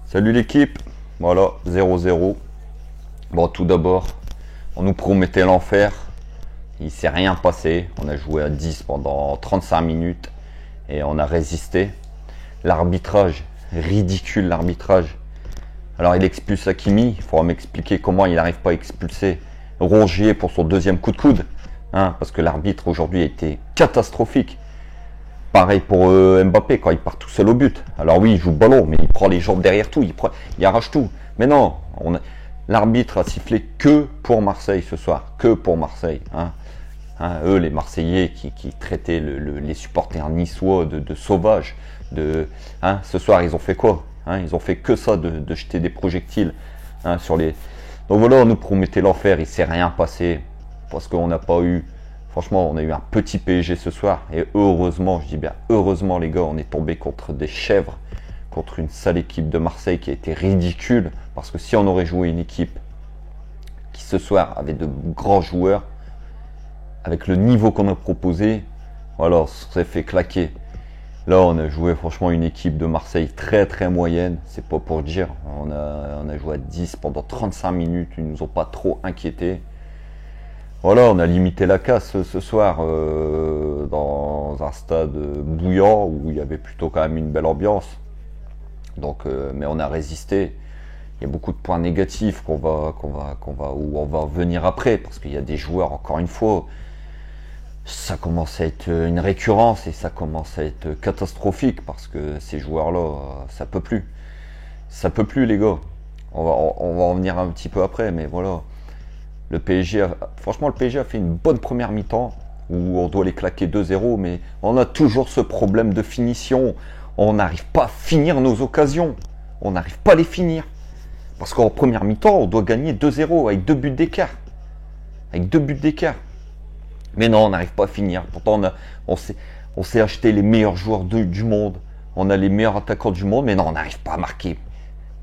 Salut l'équipe, voilà, 0-0. Bon, tout d'abord, on nous promettait l'enfer, il s'est rien passé. On a joué à 10 pendant 35 minutes et on a résisté. L'arbitrage, ridicule l'arbitrage. Alors il expulse Hakimi, il faudra m'expliquer comment il n'arrive pas à expulser Rongier pour son deuxième coup de coude. Parce que l'arbitre aujourd'hui a été catastrophique. Pareil pour Mbappé quand il part tout seul au but. Alors oui, il joue le ballon, mais il prend les jambes derrière tout, il arrache tout. Mais non, l'arbitre a sifflé que pour Marseille ce soir, que pour Marseille. Eux, les Marseillais qui traitaient les supporters niçois de sauvages. Ce soir, ils ont fait quoi? Ils ont fait que ça, de jeter des projectiles sur les... Donc voilà, on nous promettait l'enfer, il s'est rien passé. Parce qu'on n'a pas eu... Franchement, on a eu un petit PSG ce soir. Et heureusement, je dis bien heureusement les gars, on est tombé contre des chèvres. Contre une sale équipe de Marseille qui a été ridicule. Parce que si on aurait joué une équipe qui ce soir avait de grands joueurs, avec le niveau qu'on a proposé, voilà, on se serait fait claquer. Là, on a joué franchement une équipe de Marseille très très moyenne. C'est pas pour dire. On a joué à 10 pendant 35 minutes. Ils nous ont pas trop inquiétés. Voilà, on a limité la casse ce soir dans un stade bouillant où il y avait plutôt quand même une belle ambiance. Donc, mais on a résisté. Il y a beaucoup de points négatifs où on va venir après parce qu'il y a des joueurs, encore une fois, ça commence à être une récurrence et ça commence à être catastrophique parce que ces joueurs-là, ça peut plus. Ça peut plus les gars. On va en venir un petit peu après, mais voilà. Franchement, le PSG a fait une bonne première mi-temps où on doit les claquer 2-0, mais on a toujours ce problème de finition. On n'arrive pas à finir nos occasions. On n'arrive pas à les finir. Parce qu'en première mi-temps, on doit gagner 2-0 avec 2 buts d'écart. Avec 2 buts d'écart. Mais non, on n'arrive pas à finir. Pourtant, on s'est acheté les meilleurs joueurs du monde. On a les meilleurs attaquants du monde, mais non, on n'arrive pas à marquer.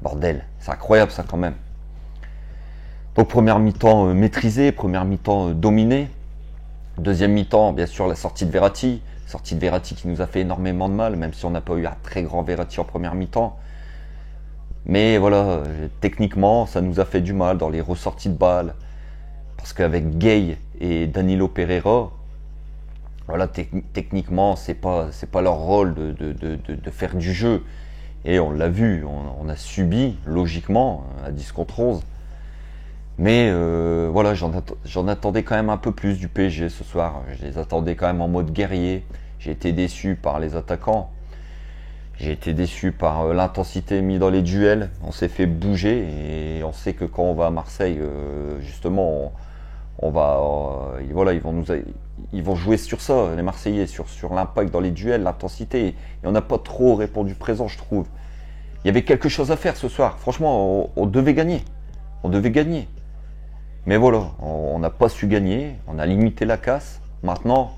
Bordel, c'est incroyable ça quand même. Donc première mi-temps maîtrisée, première mi-temps dominée. Deuxième mi-temps, bien sûr, la sortie de Verratti. Sortie de Verratti qui nous a fait énormément de mal, même si on n'a pas eu un très grand Verratti en première mi-temps. Mais voilà, techniquement, ça nous a fait du mal dans les ressorties de balles. Parce qu'avec Gay et Danilo Pereira, voilà, techniquement, c'est pas leur rôle de faire du jeu. Et on l'a vu, on a subi, logiquement, à 10 contre 11. Mais voilà, j'en attendais quand même un peu plus du PSG ce soir. Je les attendais quand même en mode guerrier. J'ai été déçu par les attaquants. J'ai été déçu par l'intensité mise dans les duels. On s'est fait bouger et on sait que quand on va à Marseille, justement, on va, voilà, ils vont jouer sur ça, les Marseillais, sur l'impact dans les duels, l'intensité. Et on n'a pas trop répondu présent, je trouve. Il y avait quelque chose à faire ce soir. Franchement, on devait gagner. On devait gagner. Mais voilà, on n'a pas su gagner, on a limité la casse. Maintenant,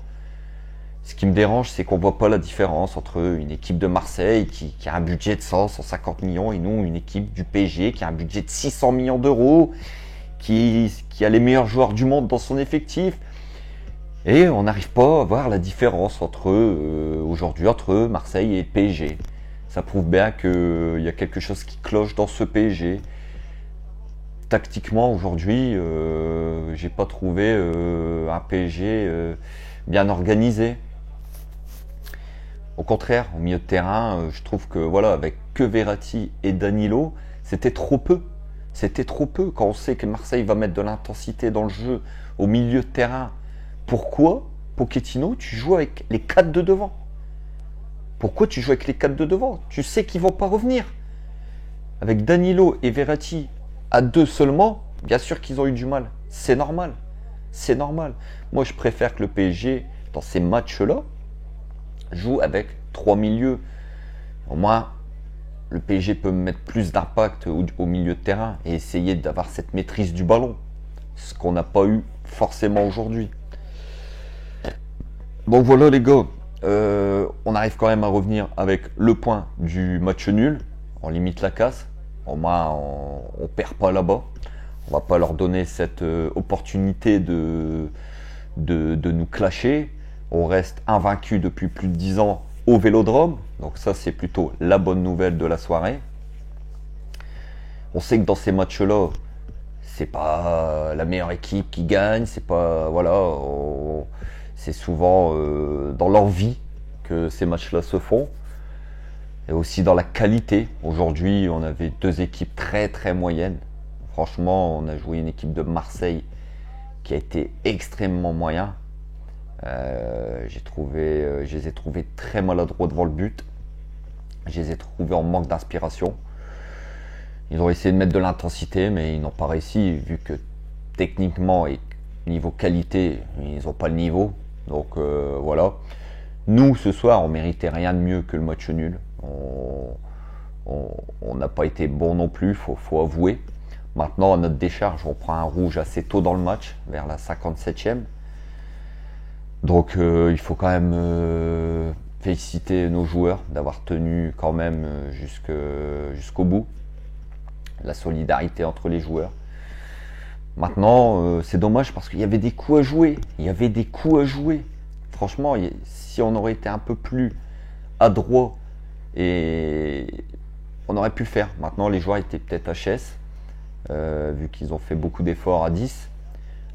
ce qui me dérange, c'est qu'on ne voit pas la différence entre une équipe de Marseille qui a un budget de 150 millions et nous, une équipe du PSG qui a un budget de 600 millions d'euros, qui a les meilleurs joueurs du monde dans son effectif. Et on n'arrive pas à voir la différence aujourd'hui entre Marseille et le PSG. Ça prouve bien qu'il y a quelque chose qui cloche dans ce PSG. Tactiquement aujourd'hui, j'ai pas trouvé un PSG bien organisé. Au contraire, au milieu de terrain, je trouve que voilà, avec que Verratti et Danilo, c'était trop peu. C'était trop peu quand on sait que Marseille va mettre de l'intensité dans le jeu au milieu de terrain. Pourquoi, Pochettino, tu joues avec les 4 de devant? Pourquoi tu joues avec les 4 de devant? Tu sais qu'ils vont pas revenir. Avec Danilo et Verratti à 2 seulement, bien sûr qu'ils ont eu du mal. C'est normal. C'est normal. Moi, je préfère que le PSG, dans ces matchs-là, joue avec 3 milieux. Au moins, le PSG peut mettre plus d'impact au milieu de terrain et essayer d'avoir cette maîtrise du ballon. Ce qu'on n'a pas eu forcément aujourd'hui. Donc voilà les gars, on arrive quand même à revenir avec le point du match nul. On limite la casse. Au moins, on ne perd pas là-bas. On va pas leur donner cette opportunité de nous clasher. On reste invaincu depuis plus de 10 ans au Vélodrome. Donc ça, c'est plutôt la bonne nouvelle de la soirée. On sait que dans ces matchs-là, c'est pas la meilleure équipe qui gagne, c'est pas voilà, c'est souvent dans l'envie que ces matchs-là se font, et aussi dans la qualité. Aujourd'hui, on avait deux équipes très très moyennes. Franchement, on a joué une équipe de Marseille qui a été extrêmement moyen. Je les ai trouvés très maladroits devant le but. Je les ai trouvés en manque d'inspiration. Ils ont essayé de mettre de l'intensité, mais ils n'ont pas réussi, vu que techniquement et niveau qualité, ils n'ont pas le niveau. Donc voilà. Nous, ce soir, on méritait rien de mieux que le match nul. On n'a pas été bon non plus, faut avouer. Maintenant, à notre décharge, on prend un rouge assez tôt dans le match, vers la 57e. Donc il faut quand même féliciter nos joueurs d'avoir tenu quand même jusqu'au bout. La solidarité entre les joueurs. Maintenant, c'est dommage parce qu'il y avait des coups à jouer. Franchement, si on aurait été un peu plus adroit, et on aurait pu le faire. Maintenant, les joueurs étaient peut-être HS, vu qu'ils ont fait beaucoup d'efforts à 10.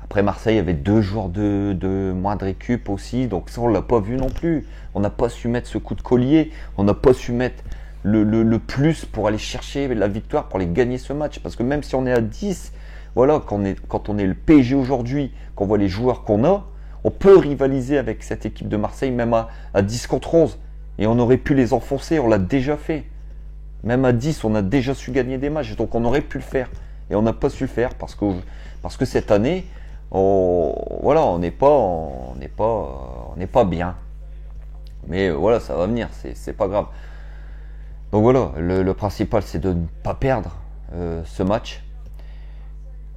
Après Marseille, il y avait 2 jours de moins de récup aussi, donc ça on l'a pas vu non plus. On n'a pas su mettre ce coup de collier, on n'a pas su mettre le plus pour aller chercher la victoire, pour aller gagner ce match. Parce que même si on est à 10, voilà, quand on est le PSG aujourd'hui, qu'on voit les joueurs qu'on a, on peut rivaliser avec cette équipe de Marseille, même à 10 contre 11. Et on aurait pu les enfoncer, on l'a déjà fait. Même à 10, on a déjà su gagner des matchs, donc on aurait pu le faire. Et on n'a pas su le faire parce que cette année, on n'est pas bien. Mais voilà, ça va venir, c'est pas grave. Donc voilà, le principal, c'est de ne pas perdre ce match.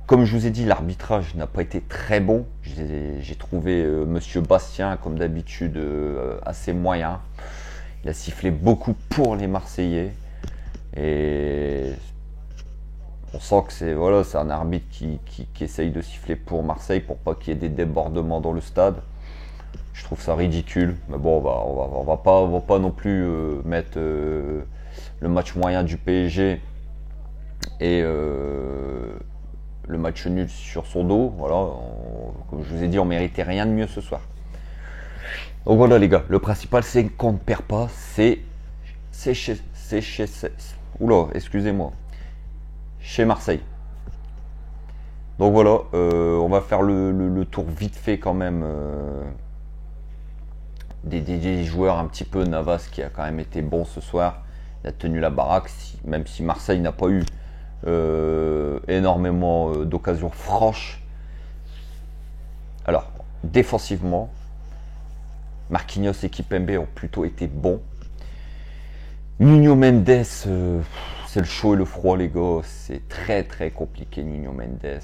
Comme je vous ai dit, l'arbitrage n'a pas été très bon. J'ai trouvé Monsieur Bastien, comme d'habitude, assez moyen. Il a sifflé beaucoup pour les Marseillais. Et on sent que c'est un arbitre qui essaye de siffler pour Marseille pour pas qu'il y ait des débordements dans le stade. Je trouve ça ridicule. Mais bon, on va pas non plus mettre le match moyen du PSG et le match nul sur son dos. Voilà, comme je vous ai dit, on méritait rien de mieux ce soir. Donc voilà les gars, le principal c'est qu'on ne perd pas, chez Marseille. Donc voilà, on va faire le tour vite fait quand même des joueurs un petit peu. Navas qui a quand même été bon ce soir, il a tenu la baraque, même si Marseille n'a pas eu énormément d'occasions franches. Alors, défensivement, Marquinhos et Kimpembe ont plutôt été bons. Nuno Mendes, c'est le chaud et le froid les gars, c'est très très compliqué Nuno Mendes.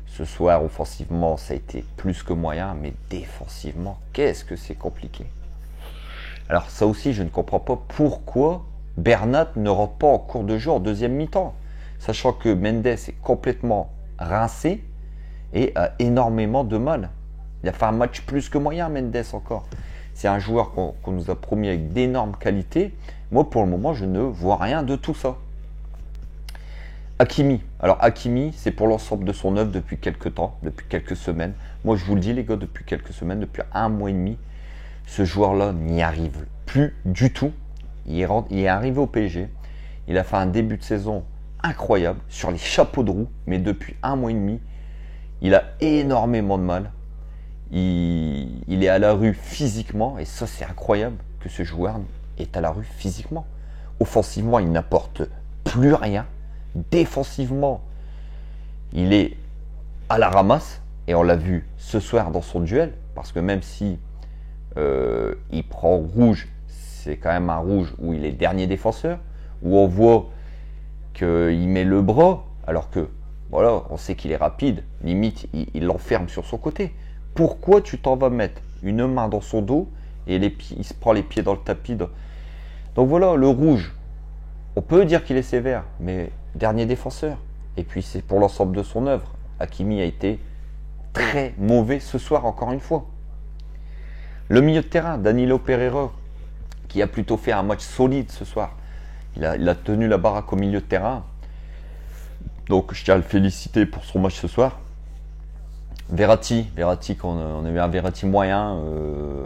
Ce soir, offensivement, ça a été plus que moyen, mais défensivement, qu'est-ce que c'est compliqué. Alors ça aussi, je ne comprends pas pourquoi Bernat ne rentre pas en cours de jeu en deuxième mi-temps, sachant que Mendes est complètement rincé et a énormément de mal. Il a fait un match plus que moyen, Mendes encore. C'est un joueur qu'on nous a promis avec d'énormes qualités. Moi, pour le moment, je ne vois rien de tout ça. Hakimi. Alors, Hakimi, c'est pour l'ensemble de son œuvre depuis quelques temps, depuis quelques semaines. Moi, je vous le dis, les gars, depuis quelques semaines, depuis 1 mois et demi, ce joueur-là n'y arrive plus du tout. Il est arrivé au PSG. Il a fait un début de saison incroyable sur les chapeaux de roue. Mais depuis 1 mois et demi, il a énormément de mal. Il est à la rue physiquement. Et ça, c'est incroyable que ce joueur est à la rue physiquement. Offensivement, il n'apporte plus rien. Défensivement, il est à la ramasse. Et on l'a vu ce soir dans son duel. Parce que même si il prend rouge, c'est quand même un rouge où il est dernier défenseur, où on voit qu'il met le bras, alors que voilà, on sait qu'il est rapide, limite il l'enferme sur son côté. Pourquoi tu t'en vas mettre une main dans son dos et il se prend les pieds dans le tapis Donc voilà, le rouge, on peut dire qu'il est sévère, mais dernier défenseur. Et puis c'est pour l'ensemble de son œuvre. Hakimi a été très mauvais ce soir, encore une fois. Le milieu de terrain, Danilo Pereira, qui a plutôt fait un match solide ce soir. Il a tenu la baraque au milieu de terrain. Donc je tiens à le féliciter pour son match ce soir. Verratti, on a eu un Verratti moyen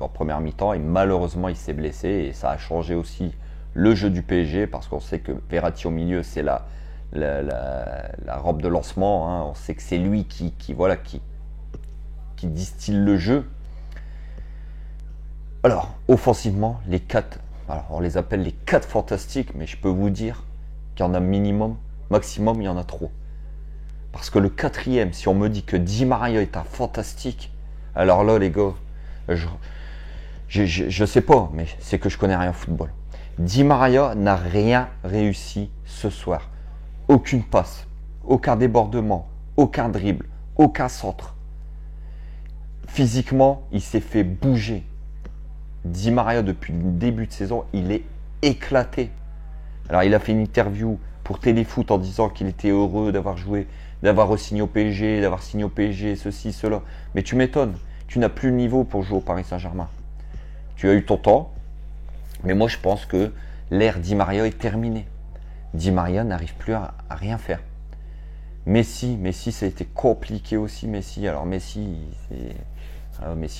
en première mi-temps et malheureusement il s'est blessé et ça a changé aussi le jeu du PSG parce qu'on sait que Verratti au milieu c'est la rampe de lancement, hein. On sait que c'est lui qui distille le jeu. Alors offensivement les 4, alors on les appelle les 4 fantastiques, mais je peux vous dire qu'il y en a maximum il y en a trop. Parce que le quatrième, si on me dit que Di Maria est un fantastique, alors là, les gars, je sais pas, mais c'est que je connais rien au football. Di Maria n'a rien réussi ce soir. Aucune passe, aucun débordement, aucun dribble, aucun centre. Physiquement, il s'est fait bouger. Di Maria, depuis le début de saison, il est éclaté. Alors, il a fait une interview pour Téléfoot en disant qu'il était heureux d'avoir joué, d'avoir signé au PSG, ceci, cela. Mais tu m'étonnes, tu n'as plus le niveau pour jouer au Paris Saint-Germain. Tu as eu ton temps, mais moi je pense que l'ère Di Maria est terminée. Di Maria n'arrive plus à rien faire. Messi, ça a été compliqué aussi, Messi. Alors Messi,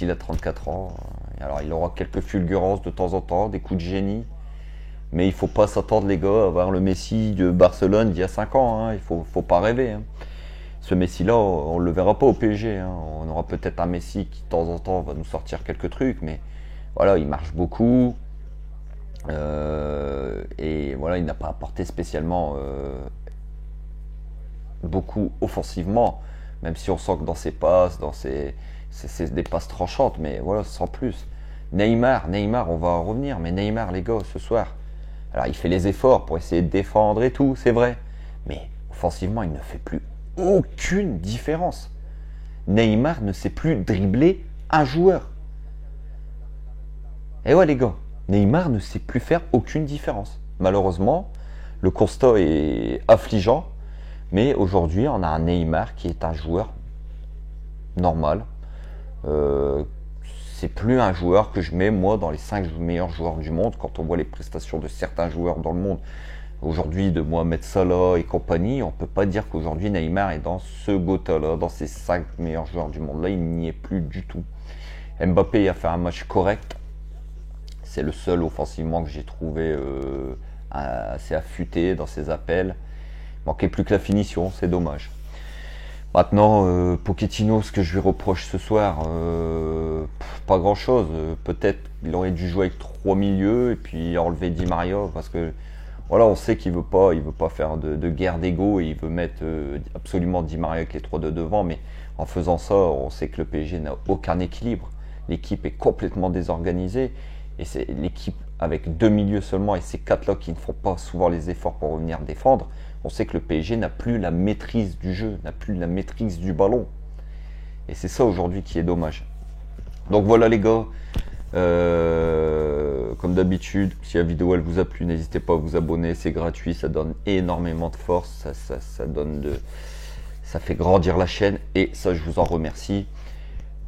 il a 34 ans. Alors il aura quelques fulgurances de temps en temps, des coups de génie. Mais il ne faut pas s'attendre, les gars, à voir le Messi de Barcelone d'il y a 5 ans. Hein. Il ne faut pas rêver. Hein. Ce Messi-là, on ne le verra pas au PSG. Hein. On aura peut-être un Messi qui, de temps en temps, va nous sortir quelques trucs. Mais voilà, il marche beaucoup. Et voilà, il n'a pas apporté spécialement beaucoup offensivement. Même si on sent que dans ses passes, c'est des passes tranchantes. Mais voilà, sans plus. Neymar, on va en revenir. Mais Neymar, les gars, ce soir... Alors il fait les efforts pour essayer de défendre et tout, c'est vrai. Mais offensivement, il ne fait plus aucune différence. Neymar ne sait plus dribbler un joueur. Et ouais les gars, Neymar ne sait plus faire aucune différence. Malheureusement, le constat est affligeant. Mais aujourd'hui, on a un Neymar qui est un joueur normal. C'est plus un joueur que je mets moi dans les 5 meilleurs joueurs du monde quand on voit les prestations de certains joueurs dans le monde. Aujourd'hui, de Mohamed Salah et compagnie, on ne peut pas dire qu'aujourd'hui Neymar est dans ce quota-là, dans ces 5 meilleurs joueurs du monde. Là, il n'y est plus du tout. Mbappé a fait un match correct. C'est le seul offensivement que j'ai trouvé assez affûté dans ses appels. Il manquait plus que la finition, c'est dommage. Maintenant, Pochettino, ce que je lui reproche ce soir, pas grand-chose. Peut-être qu'il aurait dû jouer avec 3 milieux et puis enlever Di Maria parce que voilà, on sait qu'il veut pas faire de guerre d'ego et il veut mettre absolument Di Maria avec les 3 de devant. Mais en faisant ça, on sait que le PSG n'a aucun équilibre. L'équipe est complètement désorganisée et c'est l'équipe avec 2 milieux seulement et ces 4-là qui ne font pas souvent les efforts pour revenir défendre. On sait que le PSG n'a plus la maîtrise du jeu, n'a plus la maîtrise du ballon. Et c'est ça aujourd'hui qui est dommage. Donc voilà les gars, comme d'habitude, si la vidéo elle vous a plu, n'hésitez pas à vous abonner, c'est gratuit, ça donne énormément de force, ça fait grandir la chaîne et ça je vous en remercie.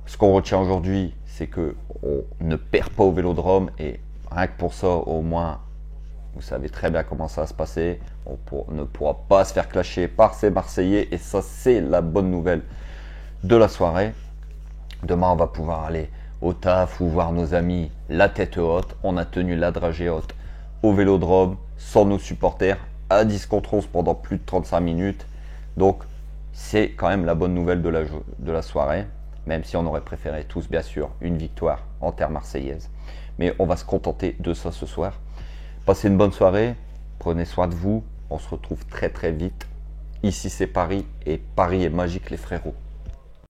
Ce qu'on retient aujourd'hui, c'est que on ne perd pas au Vélodrome et rien que pour ça, au moins, vous savez très bien comment ça va se passer. On ne pourra pas se faire clasher par ces Marseillais et ça c'est la bonne nouvelle de la soirée. Demain on va pouvoir aller au taf ou voir nos amis la tête haute. On a tenu la dragée haute au Vélodrome sans nos supporters à 10 contre 11 pendant plus de 35 minutes. Donc c'est quand même la bonne nouvelle de la soirée. Même si on aurait préféré tous bien sûr une victoire en terre marseillaise. Mais on va se contenter de ça ce soir. Passez une bonne soirée, prenez soin de vous, on se retrouve très très vite. Ici c'est Paris et Paris est magique les frérots.